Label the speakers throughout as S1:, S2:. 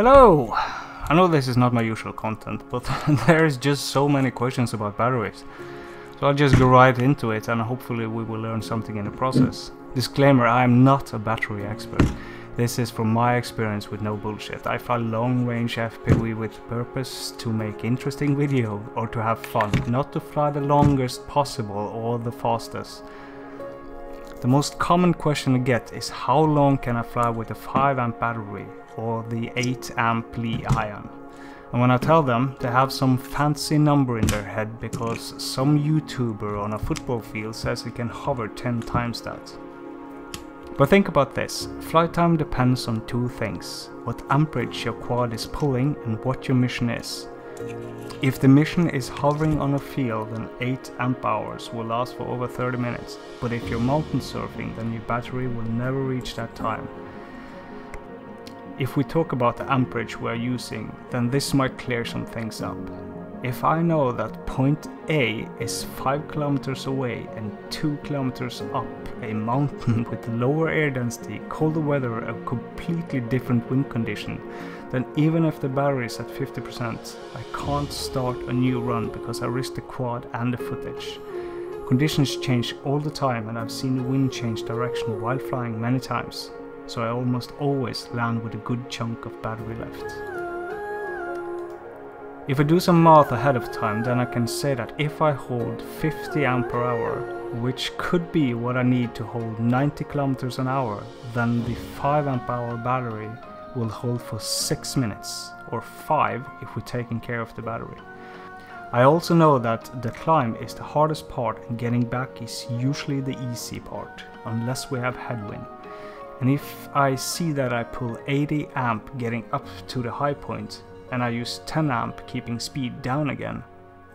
S1: Hello! I know this is not my usual content, but there's just so many questions about batteries. So I'll just go right into it and hopefully we will learn something in the process. Disclaimer, I am not a battery expert. This is from my experience with no bullshit. I fly long range FPV with purpose to make interesting video or to have fun, not to fly the longest possible or the fastest. The most common question I get is how long can I fly with a 5 amp battery or the 8 amp Li-ion? And when I tell them, they have some fancy number in their head because some YouTuber on a football field says it can hover 10 times that. But think about this, flight time depends on two things: what amperage your quad is pulling and what your mission is. If the mission is hovering on a field, then 8 amp hours will last for over 30 minutes, but if you're mountain surfing, then your battery will never reach that time. If we talk about the amperage we are using, then this might clear some things up. If I know that point A is 5 kilometers away and 2 kilometers up a mountain with lower air density, colder weather, a completely different wind condition, then even if the battery is at 50%, I can't start a new run because I risk the quad and the footage. Conditions change all the time and I've seen the wind change direction while flying many times, so I almost always land with a good chunk of battery left. If I do some math ahead of time, then I can say that if I hold 50 amp per hour, which could be what I need to hold 90 kilometers an hour, then the 5 amp hour battery will hold for 6 minutes, or 5 if we're taking care of the battery. I also know that the climb is the hardest part and getting back is usually the easy part, unless we have headwind. And if I see that I pull 80 amp getting up to the high point, and I use 10 amp keeping speed down again,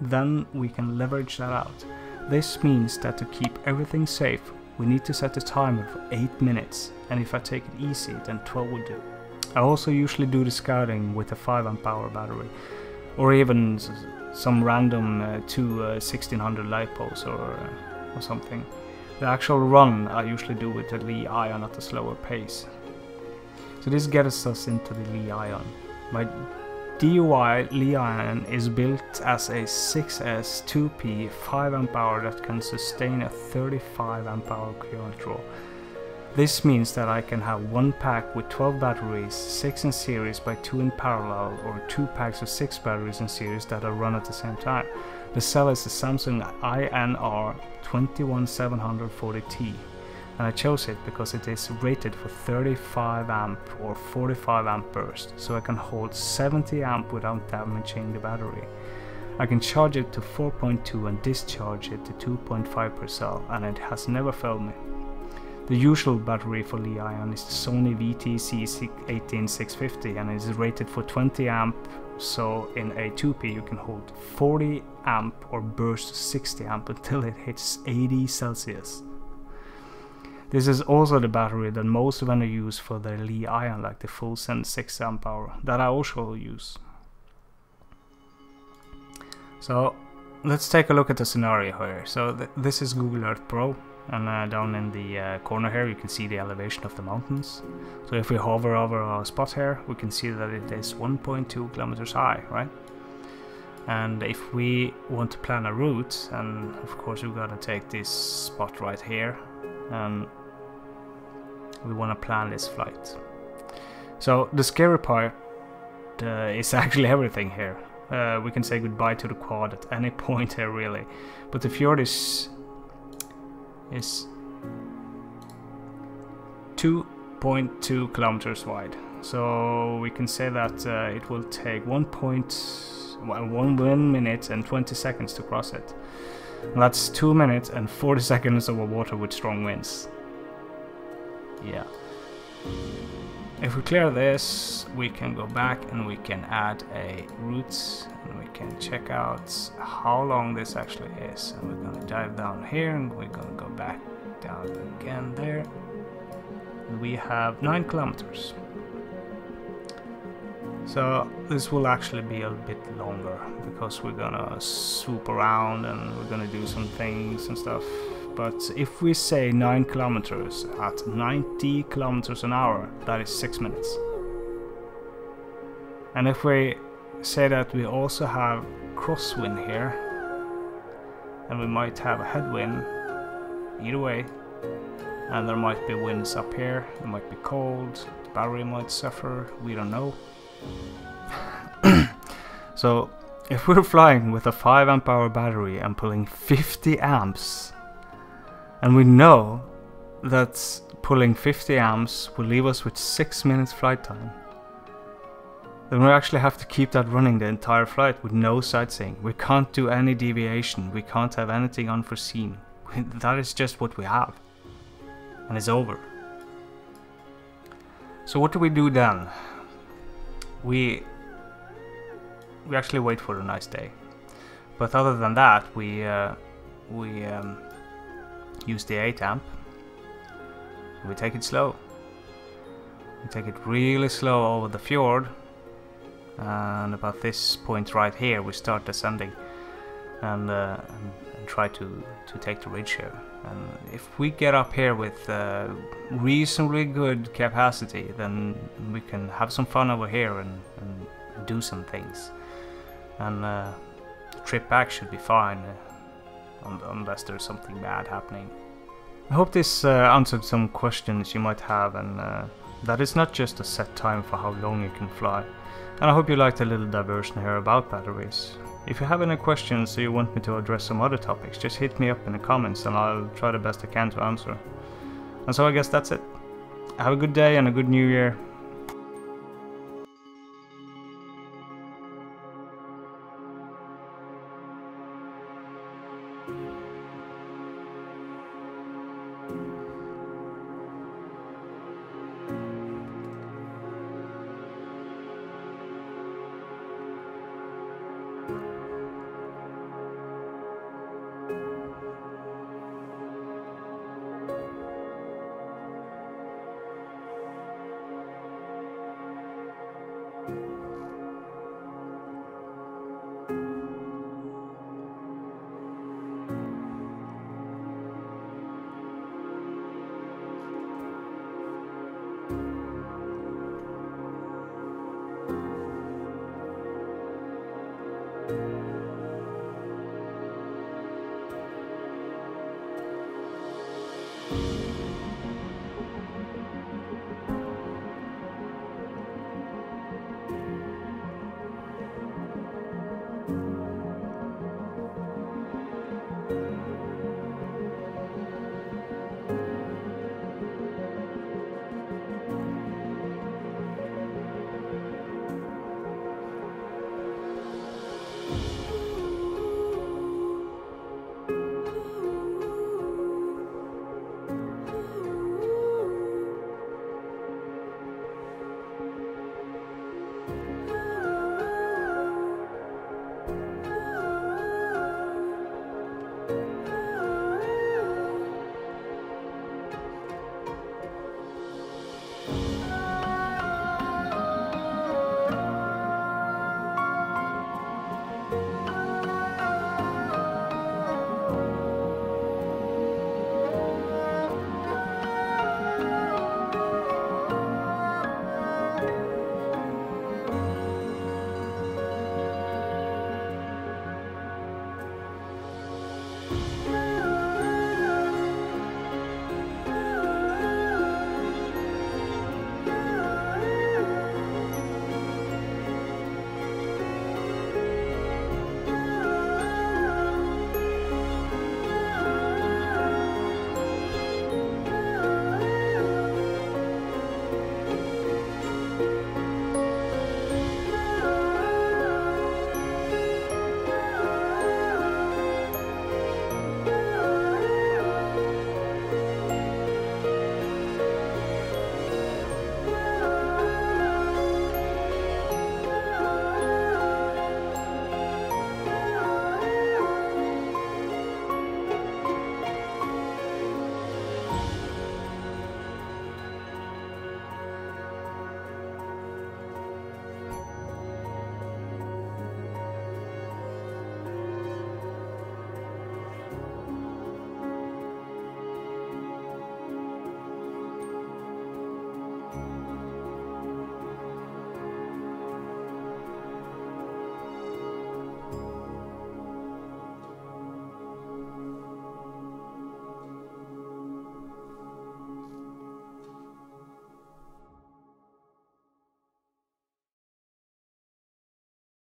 S1: then we can leverage that out. This means that to keep everything safe, we need to set the timer for 8 minutes, and if I take it easy, then 12 would do. I also usually do the scouting with a 5 amp hour battery, or even some random 1600 lipos or something. The actual run I usually do with the Li-ion at a slower pace. So this gets us into the Li-ion. My DJI Li-ion is built as a SucceX 2P 5 amp hour that can sustain a 35 amp hour current draw. This means that I can have one pack with 12 batteries, 6 in series by 2 in parallel, or 2 packs of 6 batteries in series that are run at the same time. The cell is the Samsung INR 21740T, and I chose it because it is rated for 35 amp or 45 amp burst, so I can hold 70 amp without damaging the battery. I can charge it to 4.2 and discharge it to 2.5 per cell, and it has never failed me. The usual battery for Li-ion is the Sony VTC18650 and is rated for 20 amp, so in a 2P you can hold 40 amp or burst 60 amp until it hits 80 Celsius. This is also the battery that most vendors use for their Li-ion, like the full send 6 amp hour, that I also use. So let's take a look at the scenario here. So this is Google Earth Pro, and down in the corner here you can see the elevation of the mountains. So if we hover over our spot here, we can see that it is 1.2 kilometers high, right? And if we want to plan a route, and of course we've got to take this spot right here, and we want to plan this flight. So the scary part is actually everything here. We can say goodbye to the quad at any point here, really, but the fjord is 2.2 kilometers wide, so we can say that it will take 1 minute and 20 seconds to cross it. And that's 2 minutes and 40 seconds over water with strong winds. Yeah. If we clear this, we can go back and we can add a route and we can check out how long this actually is. And we're going to dive down here and we're going to go back down again there. And we have 9 kilometers. So this will actually be a bit longer because we're gonna swoop around and we're gonna do some things and stuff. But if we say 9 kilometers at 90 kilometers an hour, that is 6 minutes. And if we say that we also have crosswind here, and we might have a headwind, either way, and there might be winds up here, it might be cold, the battery might suffer, we don't know. So if we're flying with a 5 amp hour battery and pulling 50 amps, and we know that pulling 50 amps will leave us with 6 minutes flight time, then we actually have to keep that running the entire flight with no sightseeing. We can't do any deviation, we can't have anything unforeseen. That is just what we have, and it's over. So what do we do then? We actually wait for a nice day, but other than that, we use the 8 amp. We take it slow. We take it really slow over the fjord, and about this point right here, we start descending and try to take the ridge here. And if we get up here with reasonably good capacity, then we can have some fun over here and do some things. And the trip back should be fine, unless there's something bad happening. I hope this answered some questions you might have, and that it's not just a set time for how long you can fly. And I hope you liked a little diversion here about batteries. If you have any questions or you want me to address some other topics, just hit me up in the comments and I'll try the best I can to answer. And so I guess that's it. Have a good day and a good new year.